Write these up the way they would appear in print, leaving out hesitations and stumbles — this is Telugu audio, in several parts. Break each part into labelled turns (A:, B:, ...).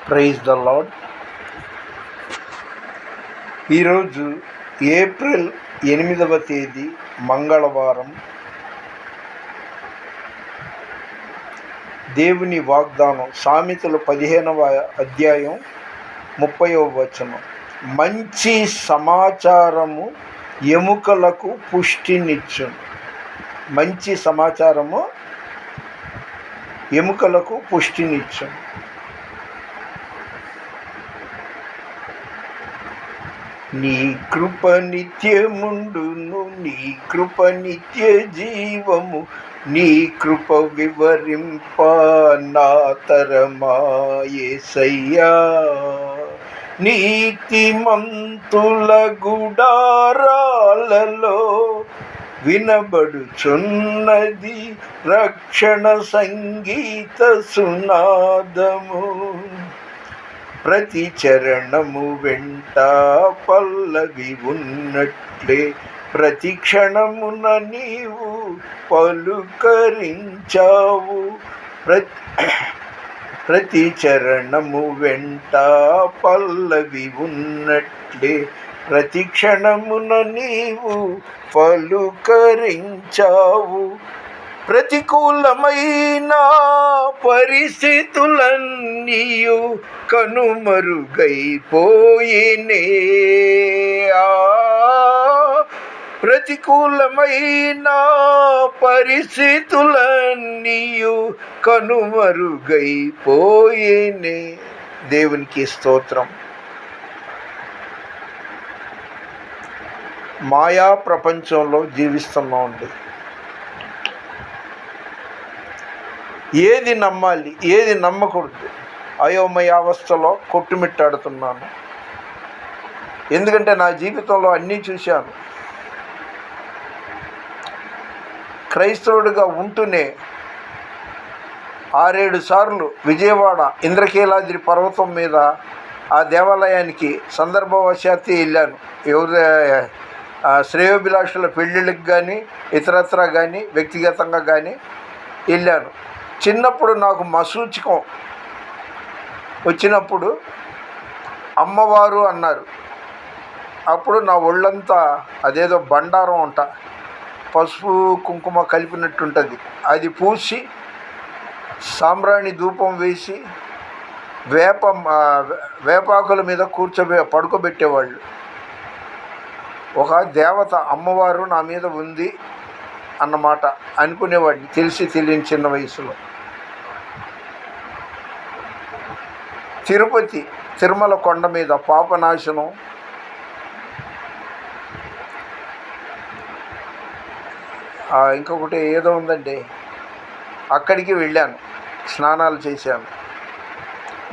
A: Praise the lord. ఈరోజు ఏప్రిల్ 8వ తేదీ మంగళవారం. దేవుని వాగ్దానం సామెతలు 15వ అధ్యాయం 30వ వచనం. మంచి సమాచారము ఎముకలకు పుష్టినిచ్చును. మంచి సమాచారము ఎముకలకు పుష్టినిచ్చును. నీ కృప నిత్యముండును, నీ కృప నిత్య జీవము, నీ కృప వివరింప నా తరమా యేసయ్యా. నీతిమంతుల గుడారాలలో వినబడుచున్నది రక్షణ సంగీత సునాదము. ప్రతి చరణము వెంట పల్లవి ఉన్నట్లే ప్రతి క్షణమున నీవు పలుకరించావు. ప్రతి చరణము వెంట పల్లవి ఉన్నట్లే ప్రతి క్షణమున నీవు పలుకరించావు. ప్రతికూలమైన పరిస్థితులన్నీయు కనుమరుగైపోయేనే. ప్రతికూలమైన పరిస్థితులన్నీయు కనుమరుగైపోయేనే. దేవునికి స్తోత్రం. మాయా ప్రపంచంలో జీవిస్తున్నామండి. ఏది నమ్మాలి, ఏది నమ్మకూడదు అయోమయ అవస్థలో కొట్టుమిట్టాడుతున్నాను. ఎందుకంటే నా జీవితంలో అన్నీ చూశాను. క్రైస్తవుడిగా ఉంటూనే 6-7 సార్లు విజయవాడ ఇంద్రకీలాద్రి పర్వతం మీద ఆ దేవాలయానికి సందర్భవశాత్తు వెళ్ళాను. శ్రేయోభిలాషుల పెళ్ళిళ్ళకి కానీ ఇతరత్ర కానీ వ్యక్తిగతంగా కానీ వెళ్ళాను. చిన్నప్పుడు నాకు మసూచికం వచ్చినప్పుడు అమ్మవారు అన్నారు. అప్పుడు నా ఒళ్ళంతా అదేదో బండారం అంట, పసుపు కుంకుమ కలిపినట్టుంటుంది. అది పూసి సాంబ్రాణి ధూపం వేసి వేపాకుల మీద పడుకోబెట్టేవాళ్ళు. ఒక దేవత అమ్మవారు నా మీద ఉంది అన్నమాట అనుకునేవాడిని తెలిసి తెలియని చిన్న వయసులో. తిరుమల కొండ మీద పాపనాశనం, ఇంకొకటి ఏదో ఉందండి, అక్కడికి వెళ్ళాను, స్నానాలు చేశాను.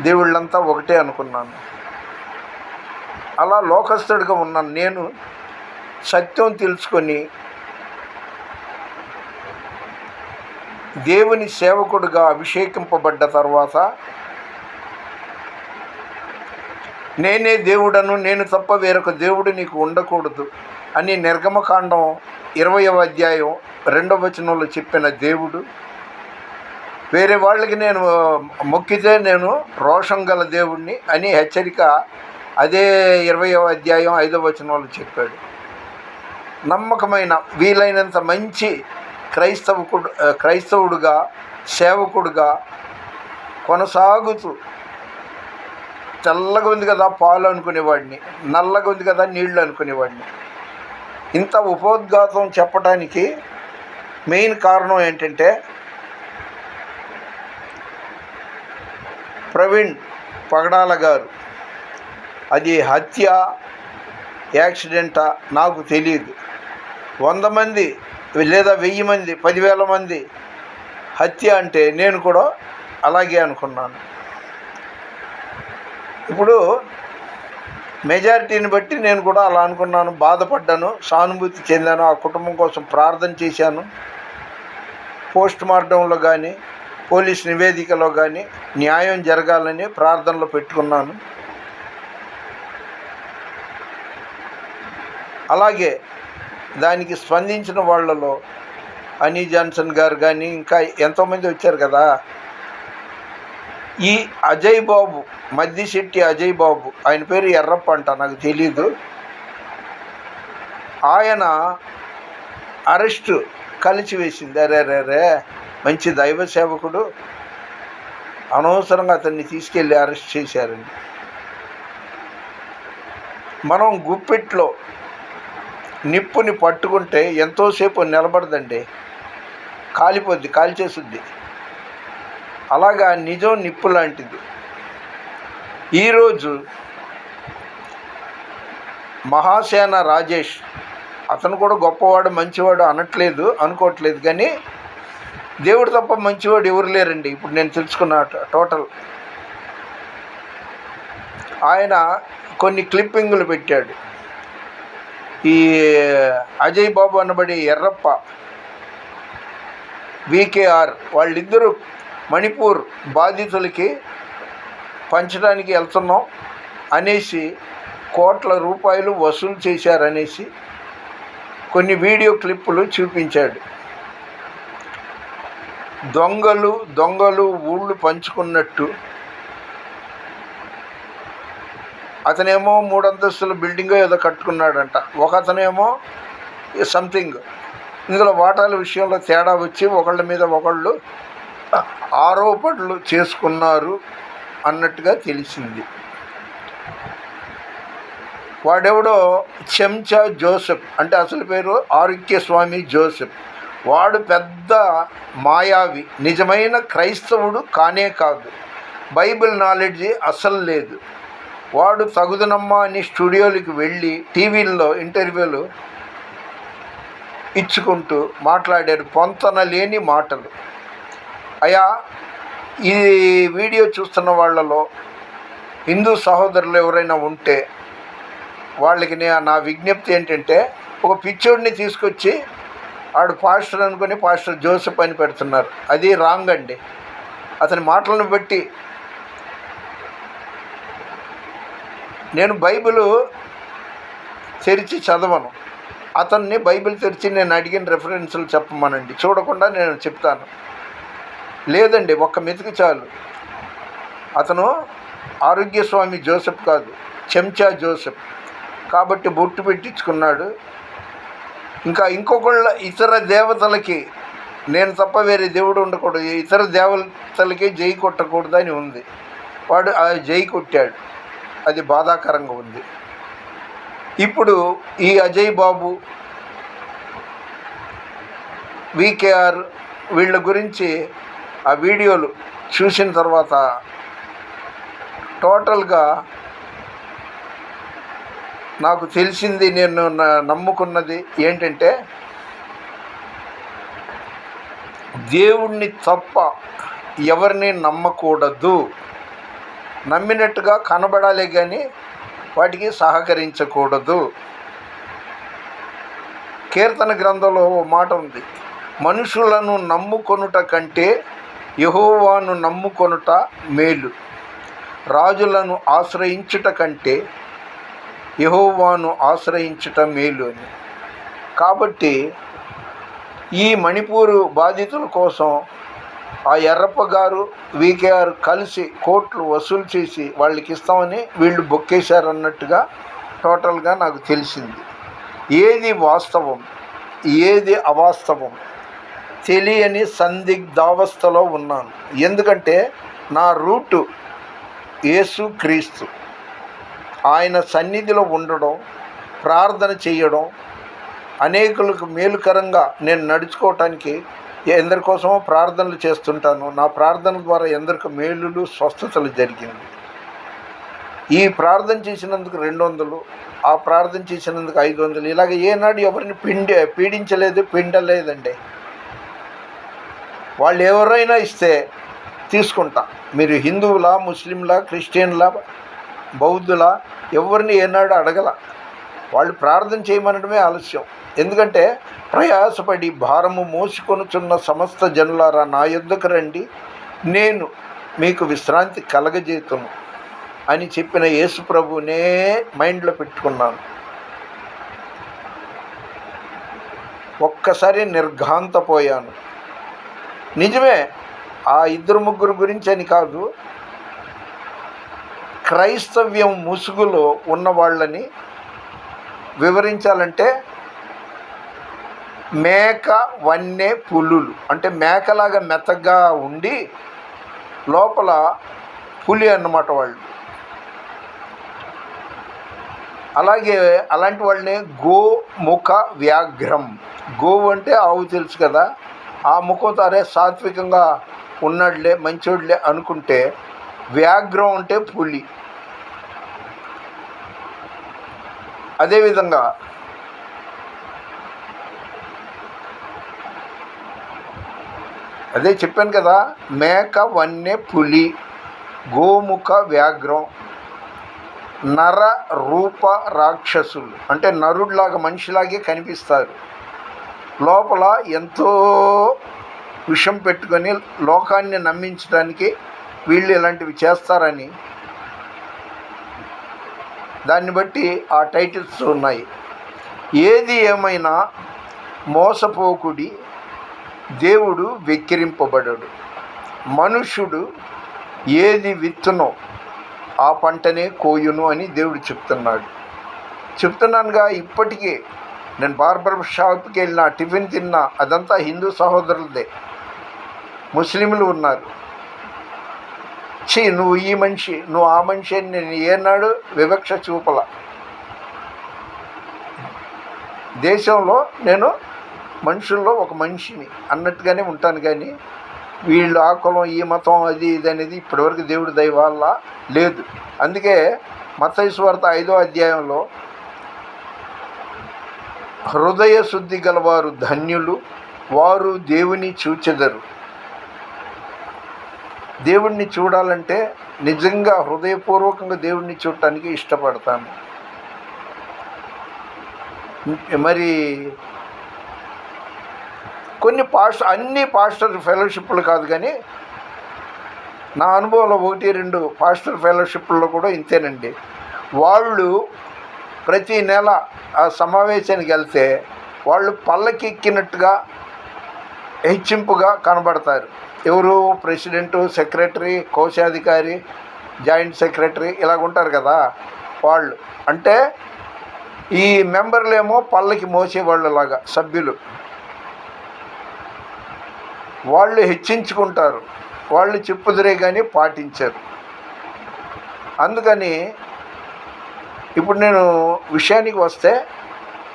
A: దేవుళ్ళంతా ఒకటే అనుకున్నాను. అలా లోకస్తుడిగా ఉన్నాను. నేను సత్యం తెలుసుకొని దేవుని సేవకుడిగా అభిషేకింపబడ్డ తర్వాత నేనే దేవుడను, నేను తప్ప వేరొక దేవుడు నీకు ఉండకూడదు అని నిర్గమకాండం 20వ అధ్యాయం 2వ వచనంలో చెప్పిన దేవుడు, వేరే వాళ్ళకి నేను మొక్కితే నేను రోషం గల దేవుడిని అని హెచ్చరిక అదే 20వ అధ్యాయం 5వ వచనంలో చెప్పాడు. నమ్మకమైన వీలైనంత మంచి క్రైస్తవుడుగా సేవకుడుగా కొనసాగుతూ, తెల్లగా ఉంది కదా పాలు అనుకునేవాడిని, నల్లగా ఉంది కదా నీళ్లు అనుకునేవాడిని. ఇంత ఉపోద్ఘాతం చెప్పడానికి మెయిన్ కారణం ఏంటంటే ప్రవీణ్ పగడాల గారు, అది హత్య యాక్సిడెంటా నాకు తెలియదు. 100 మంది లేదా 1000 మంది 10,000 మంది హత్య అంటే నేను కూడా అలాగే అనుకున్నాను. ఇప్పుడు మెజారిటీని బట్టి నేను కూడా అలా అనుకున్నాను, బాధపడ్డాను, సానుభూతి చెందాను, ఆ కుటుంబం కోసం ప్రార్థన చేశాను. పోస్ట్ మార్టంలో కానీ పోలీస్ నివేదికలో కానీ న్యాయం జరగాలని ప్రార్థనలో పెట్టుకున్నాను. అలాగే దానికి స్పందించిన వాళ్ళలో అనీ జాన్సన్ గారు కానీ ఇంకా ఎంతోమంది వచ్చారు కదా. ఈ అజయ్ బాబు, మద్దిశెట్టి అజయ్ బాబు, ఆయన పేరు ఎర్రప్ప అంట, నాకు తెలీదు. ఆయన అరెస్టు కలిసి వేసింది. అరే మంచి దైవ సేవకుడు, అనవసరంగా అతన్ని తీసుకెళ్ళి అరెస్ట్ చేశారండి. మనం గుప్పిట్లో నిప్పుని పట్టుకుంటే ఎంతోసేపు నిలబడదండి, కాలిపోద్ది, కాల్చేసుద్ది. అలాగా నిజం నిప్పు లాంటిది. ఈరోజు మహాసేన రాజేష్, అతను కూడా గొప్పవాడు, మంచివాడు అనుకోవట్లేదు, కానీ దేవుడు తప్ప మంచివాడు ఎవరు లేరండి ఇప్పుడు నేను తెలుసుకున్న టోటల్. ఆయన కొన్ని క్లిప్పింగులు పెట్టాడు. ఈ అజయ్ బాబు అనబడి ఎర్రప్ప, వికేఆర్ వాళ్ళిద్దరూ మణిపూర్ బాధితులకి పంచడానికి వెళ్తున్నాం అనేసి కోట్ల రూపాయలు వసూలు చేశారనేసి కొన్ని వీడియో క్లిప్పులు చూపించాడు. దొంగలు ఊళ్ళు పంచుకున్నట్టు. అతనేమో 3 అంతస్తుల బిల్డింగ్ ఏదో కట్టుకున్నాడంట, ఒక అతనేమో సంథింగ్. ఇందులో వాటాల విషయంలో తేడా వచ్చి ఒకళ్ళ మీద ఒకళ్ళు ఆరోపణలు చేసుకున్నారు అన్నట్టుగా తెలిసింది. వాడెవడో చెంచా జోసెఫ్, అంటే అసలు పేరు ఆరోగ్యస్వామి జోసెఫ్, వాడు పెద్ద మాయావి, నిజమైన క్రైస్తవుడు కానే కాదు, బైబిల్ నాలెడ్జి అసలు లేదు. వాడు తగుదనమ్మా అని స్టూడియోలకి వెళ్ళి టీవీల్లో ఇంటర్వ్యూలు ఇచ్చుకుంటూ మాట్లాడారు పొంతన లేని మాటలు. అయ్యా, ఈ వీడియో చూస్తున్న వాళ్ళలో హిందూ సహోదరులు ఎవరైనా ఉంటే వాళ్ళకి నా విజ్ఞప్తి ఏంటంటే, ఒక పిచ్చోడిని తీసుకొచ్చి ఆడు పాస్టర్ అనుకుని పాస్టర్ జోసెఫ్ అని పెడుతున్నారు. అది రాంగ్ అండి. అతని మాటలను బట్టి నేను బైబిలు తెరిచి చదవను, అతన్ని బైబిల్ తెరిచి నేను అడిగిన రెఫరెన్సులు చెప్పమనండి, చూడకుండా నేను చెప్తాను. లేదండి, ఒక్క మెతుకు చాలు. అతను ఆరోగ్యస్వామి జోసెఫ్ కాదు, చెంచా జోసెఫ్. కాబట్టి బొట్టు పెట్టించుకున్నాడు. ఇంకొకళ్ళ ఇతర దేవతలకి నేను తప్ప వేరే దేవుడు ఉండకూడదు, ఇతర దేవతలకి జై కొట్టకూడదు అని ఉంది. వాడు ఆ జై కొట్టాడు, అది బాధాకరంగా ఉంది. ఇప్పుడు ఈ అజయ్ బాబు, వికేఆర్ వీళ్ళ గురించి ఆ వీడియోలు చూసిన తర్వాత టోటల్గా నాకు తెలిసింది, నేను నమ్ముకున్నది ఏంటంటే, దేవుణ్ణి తప్ప ఎవరిని నమ్మకూడదు. నమ్మినట్టుగా కనబడాలి కానీ వాటికి సహకరించకూడదు. కీర్తన గ్రంథంలో ఓ మాట ఉంది, మనుషులను నమ్ముకొనుట కంటే యెహోవాను నమ్ముకొనుట మేలు, రాజులను ఆశ్రయించుట కంటే యెహోవాను ఆశ్రయించుట మేలు అని. కాబట్టి ఈ మణిపూరు బాధితుల కోసం ఆ ఎర్రప్ప గారు, వికేఆర్ కలిసి కోట్లు వసూలు చేసి వాళ్ళకి ఇస్తామని వీళ్ళు బొక్కేశారన్నట్టుగా టోటల్గా నాకు తెలిసింది. ఏది వాస్తవం ఏది అవాస్తవం తెలియని సందిగ్ధావస్థలో ఉన్నాను. ఎందుకంటే నా రూటు యేసుక్రీస్తు, ఆయన సన్నిధిలో ఉండడం, ప్రార్థన చేయడం, అనేకులకు మేలుకరంగా నేను నడుచుకోవటానికి ఎందరికోసమో ప్రార్థనలు చేస్తుంటాను. నా ప్రార్థన ద్వారా ఎందరికి మేలులు, స్వస్థతలు జరిగింది. ఈ ప్రార్థన చేసినందుకు 200, ఆ ప్రార్థన చేసినందుకు 500, ఇలాగ ఏనాడు ఎవరిని పీడించలేదు, పిండలేదండి. వాళ్ళు ఎవరైనా ఇస్తే తీసుకుంటా. మీరు హిందువులా, ముస్లింలా, క్రిస్టియన్లా, బౌద్ధులా, ఎవరిని ఏనాడు అడగల. వాళ్ళు ప్రార్థన చేయమనడమే ఆలస్యం. ఎందుకంటే ప్రయాసపడి భారము మోసుకొనుచున్న సమస్త జనులారా నా యొద్దకు రండి, నేను మీకు విశ్రాంతి కలగజేతును అని చెప్పిన యేసు ప్రభునే మైండ్లో పెట్టుకున్నాను. ఒక్కసారి నిర్ఘాంతపోయాను. నిజమే, ఆ 2-3 గురించి అని కాదు, క్రైస్తవ్యం ముసుగులో ఉన్న వాళ్ళని వివరించాలంటే మేక, వన్నె, పులులు. అంటే మేకలాగా మెత్తగా ఉండి లోపల పులి అన్నమాట వాళ్ళు. అలాగే అలాంటి వాళ్ళని గోముఖ వ్యాఘ్రం. గోవు అంటే ఆవు తెలుసు కదా, ఆ ముఖంతో అరే సాత్వికంగా ఉన్నాడులే మంచోడులే అనుకుంటే, వ్యాఘ్రం అంటే పులి. అదేవిధంగా అదే చెప్పాను కదా, మేక, వన్నె, పులి, గోముఖ వ్యాఘ్రం, నర రూప రాక్షసులు. అంటే నరుడిలాగా మనిషిలాగే కనిపిస్తారు, లోపల ఎంతో విషం పెట్టుకొని లోకాన్ని నమ్మించడానికి వీళ్ళు ఇలాంటివి చేస్తారని దాన్ని బట్టి ఆ టైటిల్స్ ఉన్నాయి. ఏది ఏమైనా మోసపోకుడి, దేవుడు వెక్కిరింపబడడు. మనుషుడు ఏది విత్తునో ఆ పంటనే కోయును అని దేవుడు చెప్తున్నానుగా. ఇప్పటికీ నేను బార్బర్ షాప్కి వెళ్ళినా, టిఫిన్ తిన్నా, అదంతా హిందూ సహోదరులదే. ముస్లింలు ఉన్నారు. నువ్వు ఈ మనిషి, నువ్వు ఆ మనిషి అని నేను ఏనాడు వివక్ష చూపల. దేశంలో నేను మనుషుల్లో ఒక మనిషిని అన్నట్టుగానే ఉంటాను, కానీ వీళ్ళు ఆ కులం ఈ మతం అది ఇది అనేది ఇప్పటివరకు దేవుడి దయ వల్ల లేదు. అందుకే మత్తయి సువార్త 5వ అధ్యాయంలో హృదయ శుద్ధి గలవారు ధన్యులు, వారు దేవుని చూచెదరు. దేవుణ్ణి చూడాలంటే నిజంగా హృదయపూర్వకంగా దేవుణ్ణి చూడటానికి ఇష్టపడతాను. మరి కొన్ని అన్ని పాస్టర్ ఫెలోషిప్లు కాదు, కానీ నా అనుభవంలో 1-2 పాస్టర్ ఫెలోషిప్లలో కూడా ఇంతేనండి. వాళ్ళు ప్రతి నెల ఆ సమావేశానికి వెళ్తే వాళ్ళు పల్లకెక్కినట్టుగా హెచ్చింపుగా కనబడతారు. ఎవరు? ప్రెసిడెంటు, సెక్రటరీ, కోశాధికారి, జాయింట్ సెక్రటరీ ఇలాగ ఉంటారు కదా వాళ్ళు. అంటే ఈ మెంబర్లేమో పల్లకి మోసేవాళ్ళలాగా సభ్యులు. వాళ్ళు హెచ్చించుకుంటారు, వాళ్ళు చెప్పుదురే కానీ పాటించరు. అందుకని ఇప్పుడు నేను విషయానికి వస్తే,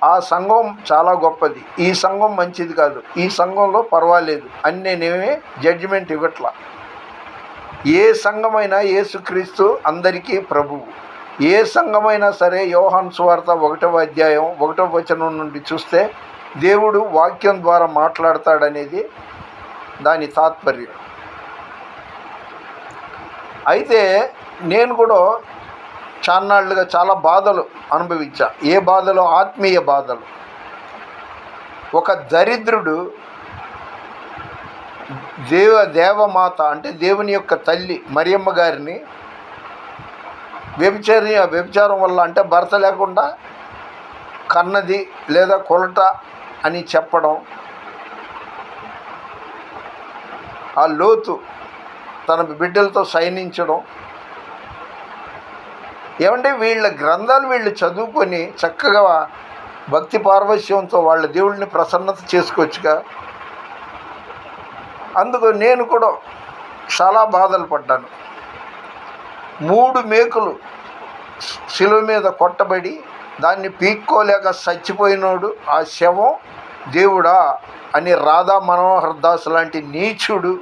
A: ఆ సంఘం చాలా గొప్పది, ఈ సంఘం మంచిది కాదు, ఈ సంఘంలో పర్వాలేదు అని నేనేమి జడ్జిమెంట్ ఇవ్వట్లా. ఏ సంఘమైనా యేసుక్రీస్తు అందరికీ ప్రభువు. ఏ సంఘమైనా సరే యోహాను సువార్త 1వ అధ్యాయం 1వ వచనం నుండి చూస్తే దేవుడు వాక్యం ద్వారా మాట్లాడతాడనేది దాని తాత్పర్యం. అయితే నేను కూడా చాన్నాళ్ళుగా చాలా బాధలు అనుభవించా. ఏ బాధలు? ఆత్మీయ బాధలు. ఒక దరిద్రుడు దేవమాత అంటే దేవుని యొక్క తల్లి మరియమ్మ గారిని వ్యభిచారం వల్ల, అంటే భర్త లేకుండా కన్నది లేదా కొలట అని చెప్పడం, ఆ లోతు తన బిడ్డలతో శయనించడం. ఏమంటే వీళ్ళ గ్రంథాలు వీళ్ళు చదువుకొని చక్కగా భక్తి పార్వశ్యంతో వాళ్ళ దేవుడిని ప్రసన్నత చేసుకోవచ్చుగా. అందుకు నేను కూడా చాలా బాధలు పడ్డాను. 3 మేకులు శిలువ మీద కొట్టబడి దాన్ని పీక్కోలేక చచ్చిపోయినోడు ఆ శవం దేవుడా అని రాధా మనోహర్ దాస్ లాంటి నీచుడు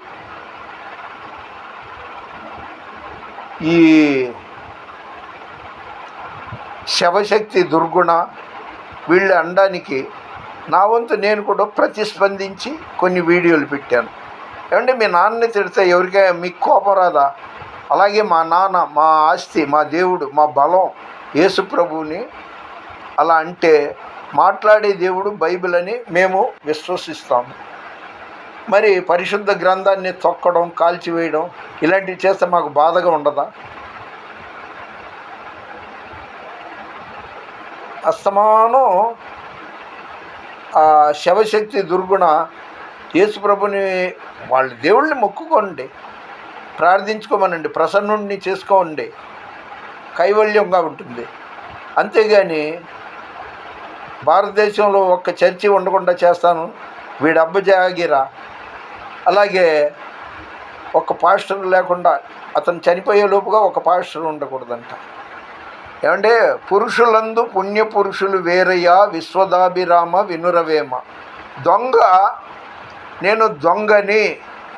A: ఈ శవశక్తి దుర్గుణ వీళ్ళు అనడానికి నా వంతు నేను కూడా ప్రతిస్పందించి కొన్ని వీడియోలు పెట్టాను. ఏమంటే మీ నాన్నని తిడితే ఎవరికైనా మీకు కోపం రాదా? అలాగే మా నాన్న, మా ఆస్తి, మా దేవుడు, మా బలం యేసు ప్రభువుని అలా అంటే మాట్లాడే దేవుడు బైబిల్ అని మేము విశ్వసిస్తాము. మరి పరిశుద్ధ గ్రంథాన్ని తొక్కడం, కాల్చివేయడం ఇలాంటివి చేస్తే మాకు బాధగా ఉండదా? అస్తమానం ఆ శవశక్తి దుర్గుణ యేసుప్రభుని వాళ్ళ దేవుళ్ళని మొక్కుకోండి, ప్రార్థించుకోమనండి, ప్రసన్నుడిని చేసుకోండి. కైవల్యంగా ఉంటుంది. అంతేగాని భారతదేశంలో ఒక్క చర్చి ఉండకుండా చేస్తాను, వీడి అబ్బ జాగిరా, అలాగే ఒక పాస్టర్ లేకుండా అతను చనిపోయే లోపుగా ఒక పాస్టర్ ఉండకూడదంట. ఏమంటే పురుషులందు పుణ్యపురుషులు వేరయ్యా విశ్వదాభిరామ వినురవేమ. దొంగ నేను దొంగని,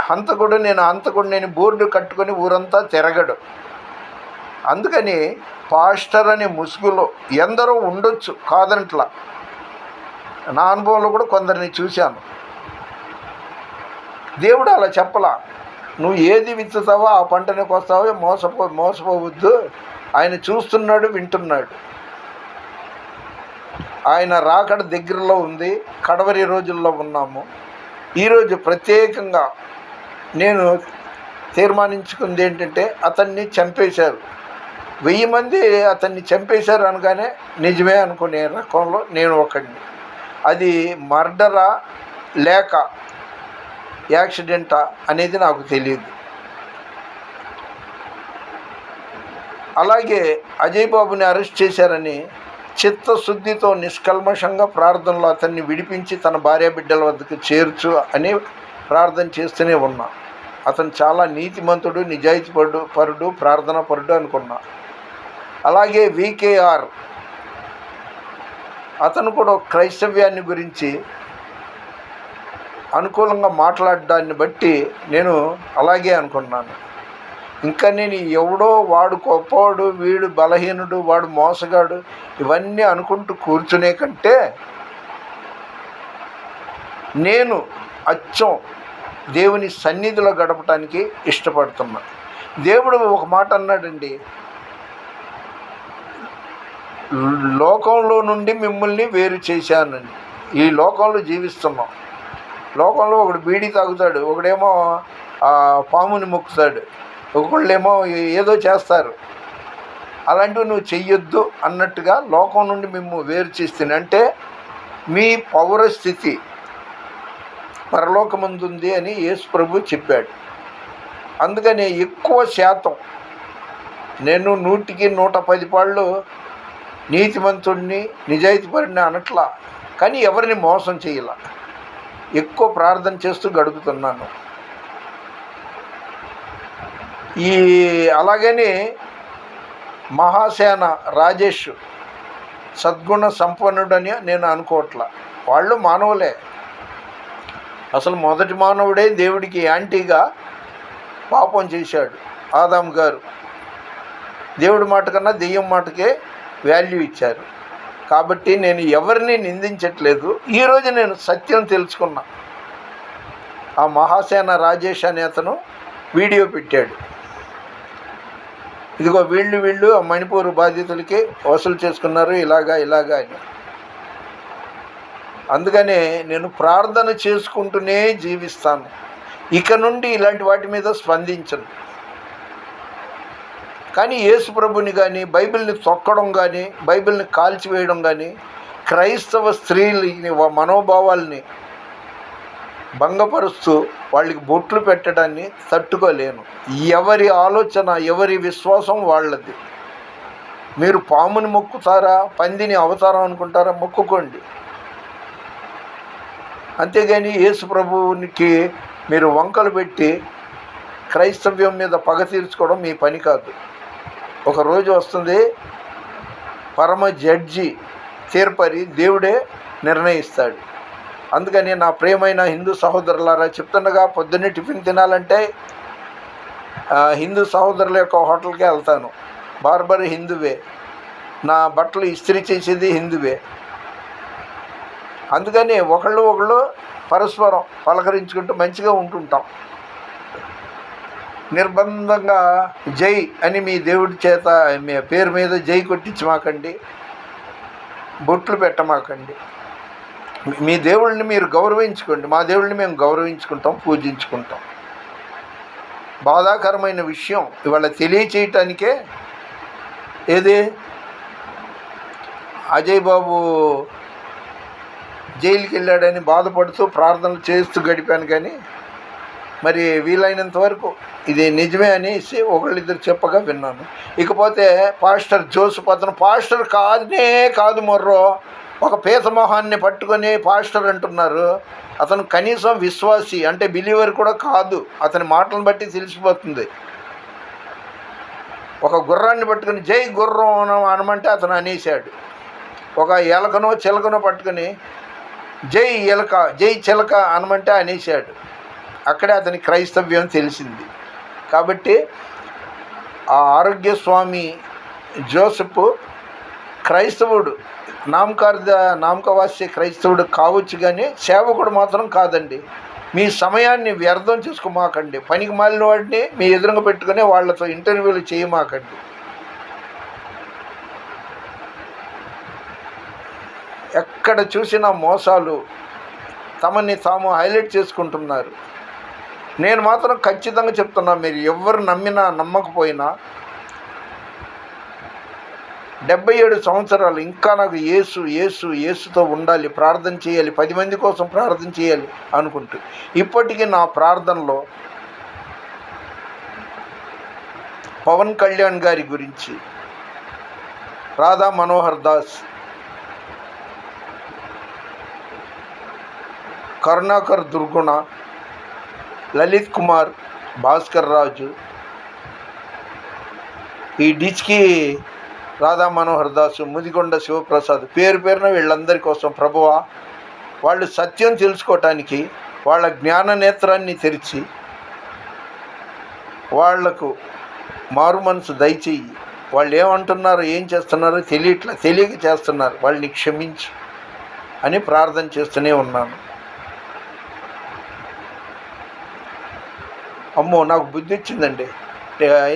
A: హంతకుడు నేను హంతకుడు నేను బోర్డు కట్టుకొని ఊరంతా తిరగడు. అందుకని పాస్టర్ అనే ముసుగులో ఎందరో ఉండొచ్చు, కాదంట్లా. నా అనుభవంలో కూడా కొందరిని చూశాను. దేవుడు అలా చెప్పలా, నువ్వు ఏది విత్తుతావో ఆ పంటనే కోస్తావో, మోసపోవద్దు. ఆయన చూస్తున్నాడు, వింటున్నాడు. ఆయన రాకడ దగ్గరలో ఉంది, కడవరి రోజుల్లో ఉన్నాము. ఈరోజు ప్రత్యేకంగా నేను తీర్మానించుకుంది ఏంటంటే, అతన్ని చంపేశారు, 1000 మంది అతన్ని చంపేశారు అనగానే నిజమే అనుకునే రకంలో నేను ఒకడిని. అది మర్డరా లేక యాక్సిడెంటా అనేది నాకు తెలియదు. అలాగే అజయ్ బాబుని అరెస్ట్ చేశారని చిత్తశుద్ధితో నిష్కల్మషంగా ప్రార్థనలో అతన్ని విడిపించి తన భార్య బిడ్డల వద్దకు చేర్చు అని ప్రార్థన చేస్తూనే ఉన్నా. అతను చాలా నీతిమంతుడు, నిజాయితీ పరుడు, ప్రార్థనా పరుడు అనుకున్నా. అలాగే వికేఆర్ అతను కూడా క్రైస్తవ్యాన్ని గురించి అనుకూలంగా మాట్లాడడాన్ని బట్టి నేను అలాగే అనుకున్నాను. ఇంకా నేను ఎవడో వాడు గొప్పవాడు, వీడు బలహీనుడు, వాడు మోసగాడు, ఇవన్నీ అనుకుంటూ కూర్చునే కంటే నేను అచ్చం దేవుని సన్నిధిలో గడపటానికి ఇష్టపడుతున్నా. దేవుడు ఒక మాట అన్నాడండి, లోకంలో నుండి మిమ్మల్ని వేరు చేశానని. ఈ లోకంలో జీవిస్తున్నాం. లోకంలో ఒకడు బీడీ తాగుతాడు, ఒకడేమో పాముని మొక్కుతాడు, ఒకళ్ళేమో ఏదో చేస్తారు. అలాంటివి నువ్వు చెయ్యొద్దు అన్నట్టుగా లోకం నుండి మేము వేరు చేస్తుంది. అంటే మీ పౌరస్థితి పరలోకమందుంది అని యేసు ప్రభు చెప్పాడు. అందుకని ఎక్కువ శాతం నేను 100కి 110 పాళ్ళు నీతిమంతుడిని, నిజాయితీపరుడిని అనట్లా, కానీ ఎవరిని మోసం చేయాల. ఎక్కువ ప్రార్థన చేస్తూ గడుపుతున్నాను. అలాగని మహాసేన రాజేష్ సద్గుణ సంపన్నుడని నేను అనుకోవట్లా. వాళ్ళు మానవులే. అసలు మొదటి మానవుడే దేవుడికి యాంటీగా పాపం చేశాడు. ఆదాం గారు దేవుడి మాట కన్నా దెయ్యం మాటకే వాల్యూ ఇచ్చారు. కాబట్టి నేను ఎవరిని నిందించట్లేదు. ఈరోజు నేను సత్యం తెలుసుకున్నా. ఆ మహాసేన రాజేష్ అనే అతను వీడియో పెట్టాడు, ఇదిగో వీళ్ళు ఆ మణిపూర్ బాధితులకి వసూలు చేసుకున్నారు ఇలాగా అని. అందుకనే నేను ప్రార్థన చేసుకుంటూనే జీవిస్తాను. ఇక నుండి ఇలాంటి వాటి మీద స్పందించను. కానీ యేసు ప్రభుని కానీ, బైబిల్ని తొక్కడం కానీ, బైబిల్ని కాల్చివేయడం కానీ, క్రైస్తవ స్త్రీలని మనోభావాల్ని భంగపరుస్తూ వాళ్ళకి బొట్లు పెట్టడాన్ని తట్టుకోలేను. ఎవరి ఆలోచన, ఎవరి విశ్వాసం వాళ్ళది. మీరు పాముని మొక్కుతారా, పందిని అవతారం అనుకుంటారా, మొక్కుకోండి. అంతేగాని యేసు ప్రభువునికి మీరు వంకలు పెట్టి క్రైస్తవ్యం మీద పగ తీర్చుకోవడం మీ పని కాదు. ఒక రోజు వస్తుంది, పరమ జడ్జి తీర్పరి దేవుడే నిర్ణయిస్తాడు. అందుకని నా ప్రియమైన హిందూ సహోదరులారా చెప్తుండగా, పొద్దున్నే టిఫిన్ తినాలంటే హిందూ సహోదరుల యొక్క హోటల్కే వెళ్తాను. బార్బర్ హిందువే, నా బట్టలు ఇస్త్రీ చేసేది హిందువే. అందుకని ఒకళ్ళు పరస్పరం పలకరించుకుంటూ మంచిగా ఉంటుంటాం. నిర్బంధంగా జై అని మీ దేవుడి చేత మీ పేరు మీద జై కొట్టించమాకండి, బొట్లు పెట్టమాకండి. మీ దేవుళ్ళని మీరు గౌరవించుకోండి. మా దేవుళ్ళని మేము గౌరవించుకుంటాం, పూజించుకుంటాం. బాధాకరమైన విషయం ఇవాళ తెలియచేయటానికే ఏది అజయ్ బాబు జైలుకి వెళ్ళాడని బాధపడుతూ ప్రార్థనలు చేస్తూ గడిపాను. కానీ మరి వీలైనంత వరకు ఇది నిజమే అనేసి ఒకళ్ళిద్దరు చెప్పగా విన్నాను. ఇకపోతే పాస్టర్ జోసెఫ్, అతను పాస్టర్ కాదు మొర్రో, ఒక పీతమొహాన్ని పట్టుకొని పాస్టర్ అంటున్నారు. అతను కనీసం విశ్వాసి అంటే బిలీవర్ కూడా కాదు. అతని మాటలను బట్టి తెలిసిపోతుంది. ఒక గుర్రాన్ని పట్టుకుని జై గుర్రం అనమంటే అతను అనేశాడు. ఒక ఎలకనో చిలకనో పట్టుకుని జై ఎలక జై చిలక అనమంటే అనేశాడు. అక్కడే అతని క్రైస్తవ్యం తెలిసింది. కాబట్టి ఆ ఆరోగ్య స్వామి జోసెఫ్ క్రైస్తవుడు, నామకవాస్య క్రైస్తవుడు కావచ్చు, కానీ సేవకుడు మాత్రం కాదండి. మీ సమయాన్ని వ్యర్థం చేసుకోమాకండి. పనికి మాలిన వాడిని మీ ఎదురుగా పెట్టుకుని వాళ్ళతో ఇంటర్వ్యూలు చేయమాకండి. ఎక్కడ చూసినా మోసాలు, తమని తాము హైలైట్ చేసుకుంటున్నారు. నేను మాత్రం ఖచ్చితంగా చెప్తున్నా, మీరు ఎవరు నమ్మినా నమ్మకపోయినా 77 సంవత్సరాలు ఇంకా నాకు యేసుతో ఉండాలి, ప్రార్థన చేయాలి, 10 మంది కోసం ప్రార్థన చేయాలి అనుకుంటూ ఇప్పటికీ నా ప్రార్థనలో పవన్ కళ్యాణ్ గారి గురించి, రాధా మనోహర్ దాస్, కరుణాకర్ దుర్గుణ, లలిత్ కుమార్, భాస్కర్ రాజు, ఈ డిచ్కి రాధా మనోహర్ దాసు, ముదిగొండ శివప్రసాద్, పేరున వీళ్ళందరి కోసం ప్రభువా, వాళ్ళు సత్యం తెలుసుకోవటానికి వాళ్ళ జ్ఞాన నేత్రాన్ని తెరిచి వాళ్లకు మారు మనసు దయచేయి. వాళ్ళు ఏమంటున్నారో ఏం చేస్తున్నారో తెలియక చేస్తున్నారు, వాళ్ళని క్షమించు అని ప్రార్థన చేస్తూనే ఉన్నాను. అమ్మో, నాకు బుద్ధి వచ్చిందండి.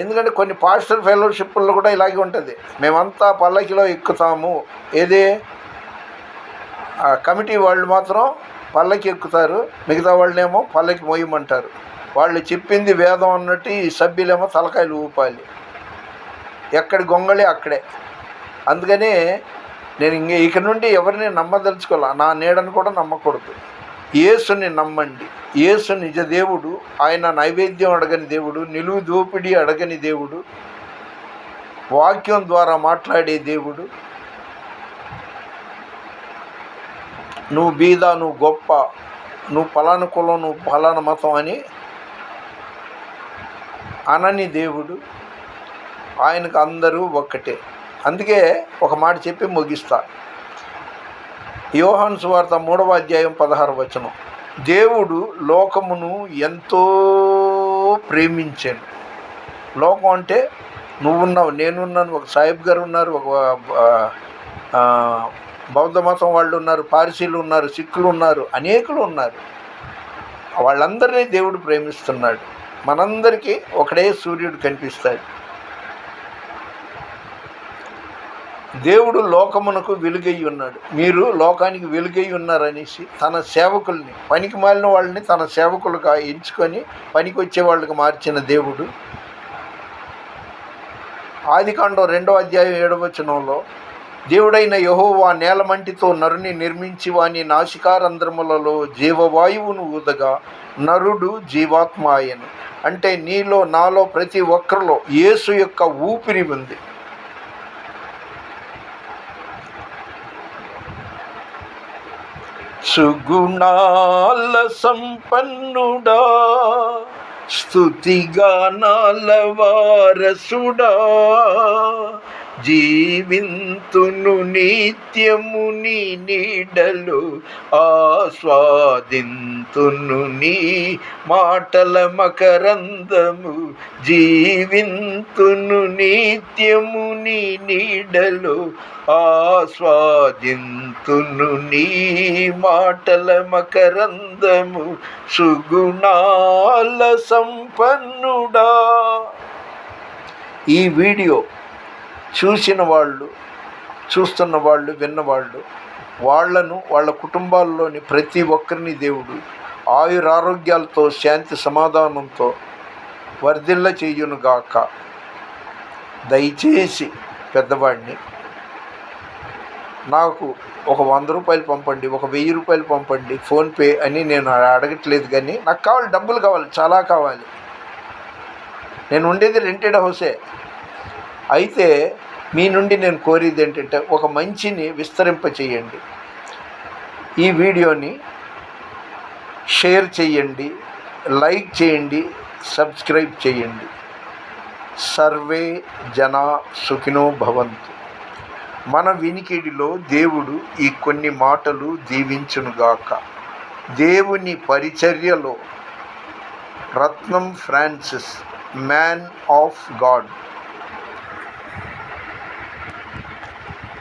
A: ఎందుకంటే కొన్ని పాస్టర్ ఫెలోషిప్ల్లో కూడా ఇలాగే ఉంటుంది. మేమంతా పల్లకిలో ఎక్కుతాము, ఏదే కమిటీ వాళ్ళు మాత్రం పల్లకి ఎక్కుతారు, మిగతా వాళ్ళేమో పల్లకి మోయమంటారు. వాళ్ళు చెప్పింది వేదం అన్నట్టు ఈ సభ్యులేమో తలకాయలు ఊపాలి. ఎక్కడి గొంగళి అక్కడే. అందుకనే నేను ఇక నుండి ఎవరిని నమ్మదలుచుకోవాలి, నా నీడను కూడా నమ్మకూడదు. యేసుని నమ్మండి. యేసు నిజ దేవుడు. ఆయన నైవేద్యం అడగని దేవుడు, నిలువు దోపిడీ అడగని దేవుడు, వాక్యం ద్వారా మాట్లాడే దేవుడు. నువ్వు బీద, నువ్వు గొప్ప, నువ్వు పలానా కులం, నువ్వు పలానా మతం అని అనని దేవుడు. ఆయనకు అందరూ ఒక్కటే. అందుకే ఒక మాట చెప్పి ముగిస్తా. యోహాను సువార్త 3వ అధ్యాయం 16వ వచనం, దేవుడు లోకమును ఎంతో ప్రేమించాను. లోకం అంటే నువ్వున్నావు, నేనున్నాను, ఒక సాహిబ్ గారు ఉన్నారు, ఒక బౌద్ధ మతం వాళ్ళు ఉన్నారు, పార్సీలు ఉన్నారు, సిక్కులు ఉన్నారు, అనేకులు ఉన్నారు. వాళ్ళందరినీ దేవుడు ప్రేమిస్తున్నాడు. మనందరికీ ఒకడే సూర్యుడు కనిపిస్తాడు. దేవుడు లోకమునకు వెలుగై ఉన్నాడు. మీరు లోకానికి వెలుగై ఉన్నారనేసి తన సేవకుల్ని, పనికి మాలిన వాళ్ళని తన సేవకులుగా ఎంచుకొని పనికి వచ్చే వాళ్ళకి మార్చిన దేవుడు. ఆదికాండం 2వ అధ్యాయం 7వ వచనంలో, దేవుడైన యెహోవా నేలమంటితో నరుని నిర్మించి వాని నాసికారంధ్రములలో జీవవాయువును ఊదగా నరుడు జీవాత్మ ఆయను. అంటే నీలో నాలో ప్రతి ఒక్కరిలో యేసు యొక్క ఊపిరి ఉంది. సుగుణాల సంపన్నుడా, స్తుతిగానాల వారసుడా, జీవింతును నిత్యము నీ నీడలు, ఆస్వాదింతును నీ మాటల మకరందము, జీవింతును నిత్యము నీ నీడలు, ఆస్వాదింతును నీ మాటల మకరందము, సుగుణాల సంపన్నుడా. ఈ వీడియో చూసిన వాళ్ళు, చూస్తున్న వాళ్ళు, విన్నవాళ్ళు, వాళ్లను, వాళ్ళ కుటుంబాల్లోని ప్రతి ఒక్కరిని దేవుడు ఆయురారోగ్యాలతో, శాంతి సమాధానంతో వర్ధిల్ల చేయునుగాక. దయచేసి పెద్దవాడిని నాకు ఒక 100 రూపాయలు పంపండి, ఒక 1000 రూపాయలు పంపండి ఫోన్పే అని నేను అడగట్లేదు. కానీ నాకు కావాలి, డబ్బులు కావాలి, చాలా కావాలి. నేను ఉండేది రెంటెడ్ హౌసే. అయితే మీ నుండి నేను కోరేది ఏంటంటే ఒక మంచిని విస్తరింప చేయండి. ఈ వీడియోని షేర్ చేయండి, లైక్ చేయండి, సబ్స్క్రైబ్ చేయండి. సర్వే జనా సుఖినో భవంతు. మన వినికిడిలో దేవుడు ఈ కొన్ని మాటలు దీవించునుగాక. దేవుని పరిచర్యలో రత్నం ఫ్రాన్సిస్, మ్యాన్ ఆఫ్ గాడ్.